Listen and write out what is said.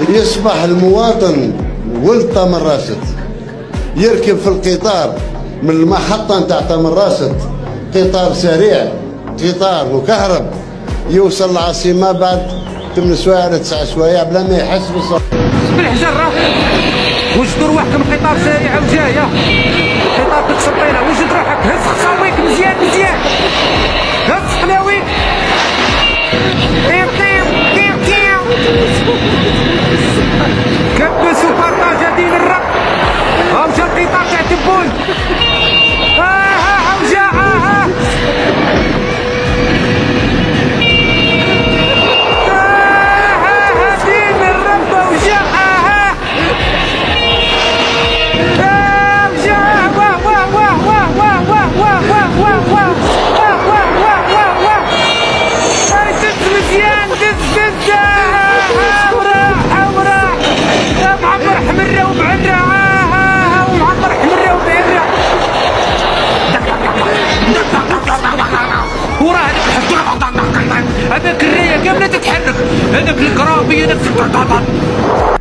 يصبح المواطن ولد تامر راشد يركب في القطار من المحطة نتاع تامر راشد، قطار سريع، قطار مكهرب، يوصل العاصمة بعد 8 سوايع ولا 9 سوايع بلا ما يحس بالصوت. بالحجر وجد روحكم قطار سريع وجايه، قطار تكسر طيله، وجد روحك هز خصاويك مزيان مزيان، هز حلاويك طير طير طير طير، كبس وبارطاجا دين الرب. ها مشى القطار تاع تبون، وجا دين الرب وجا هذاك الرايه كامله تتحرك، هذاك الكرابي هذاك